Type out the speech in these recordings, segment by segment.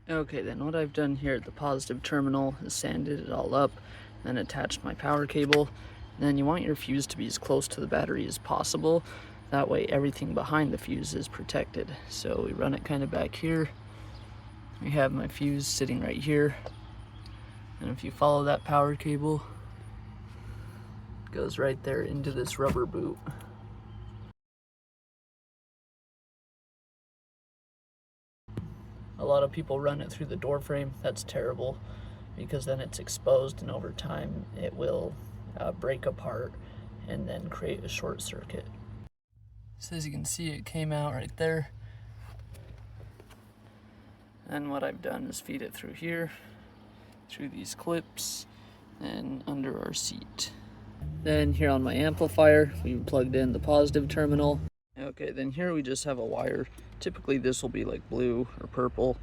Okay, then what I've done here at the positive terminal is sanded it all up, then attached my power cable. Then you want your fuse to be as close to the battery as possible. That way everything behind the fuse is protected. So we run it kind of back here. We have my fuse sitting right here. And if you follow that power cable, it goes right there into this rubber boot. A lot of people run it through the door frame. That's terrible because then it's exposed, and over time it will break apart and then create a short circuit. So as you can see, it came out right there. And what I've done is feed it through here, through these clips, and under our seat. Then here on my amplifier, we plugged in the positive terminal. Okay, then here we just have a wire. Typically this will be like blue or purple,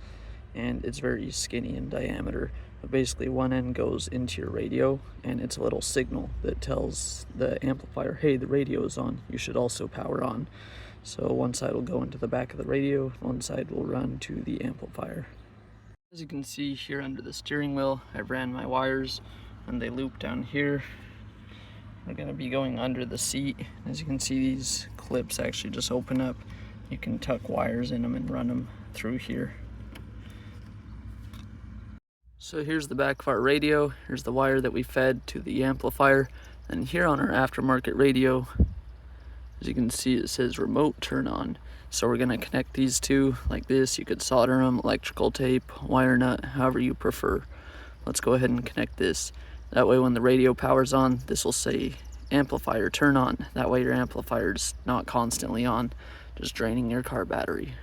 and it's very skinny in diameter. But basically one end goes into your radio, and it's a little signal that tells the amplifier, hey, the radio is on, you should also power on. So one side will go into the back of the radio, one side will run to the amplifier. As you can see here under the steering wheel, I ran my wires and they loop down here. They're going to be going under the seat. As you can see, these clips actually just open up. You can tuck wires in them and run them through here. So here's the back of our radio. Here's the wire that we fed to the amplifier. And here on our aftermarket radio, as you can see, it says remote turn on. So we're going to connect these two like this. You could solder them, electrical tape, wire nut, however you prefer. Let's go ahead and connect this. That way when the radio powers on, this will say amplifier turn on. That way your amplifier's not constantly on, just draining your car battery.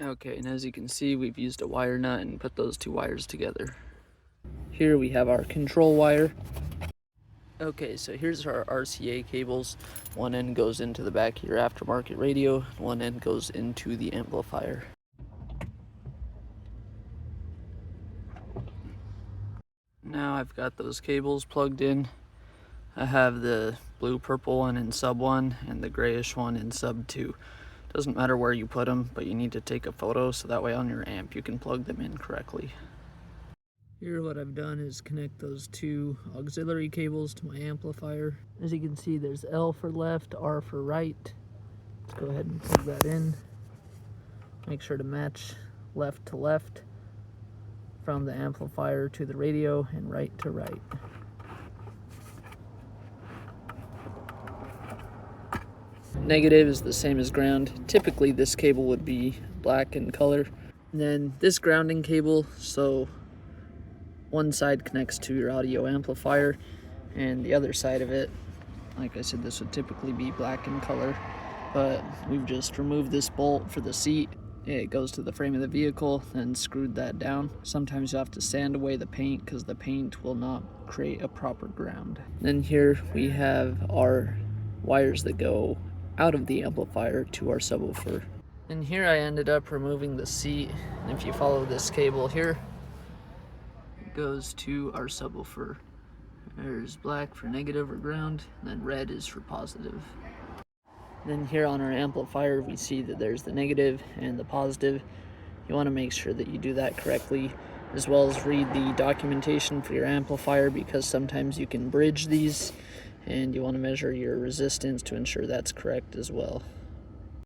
Okay, and as you can see, we've used a wire nut and put those two wires together. Here we have our control wire. Okay, so here's our RCA cables. One end goes into the back of your aftermarket radio, one end goes into the amplifier. Now I've got those cables plugged in. I have the blue-purple one in sub 1 and the grayish one in sub 2. Doesn't matter where you put them, but you need to take a photo so that way on your amp you can plug them in correctly. Here what I've done is connect those two auxiliary cables to my amplifier. As you can see, there's L for left, R for right. Let's go ahead and plug that in. Make sure to match left to left from the amplifier to the radio and right to right. Negative is the same as ground. Typically this cable would be black in color. And then this grounding cable, so one side connects to your audio amplifier and the other side of it, like I said, this would typically be black in color, but we've just removed this bolt for the seat. It goes to the frame of the vehicle and screwed that down. Sometimes you have to sand away the paint because the paint will not create a proper ground. Then here we have our wires that go out of the amplifier to our subwoofer. And here I ended up removing the seat, and if you follow this cable here, it goes to our subwoofer. There's black for negative or ground, and then red is for positive. Then here on our amplifier, we see that there's the negative and the positive. You want to make sure that you do that correctly, as well as read the documentation for your amplifier, because sometimes you can bridge these, and you want to measure your resistance to ensure that's correct as well.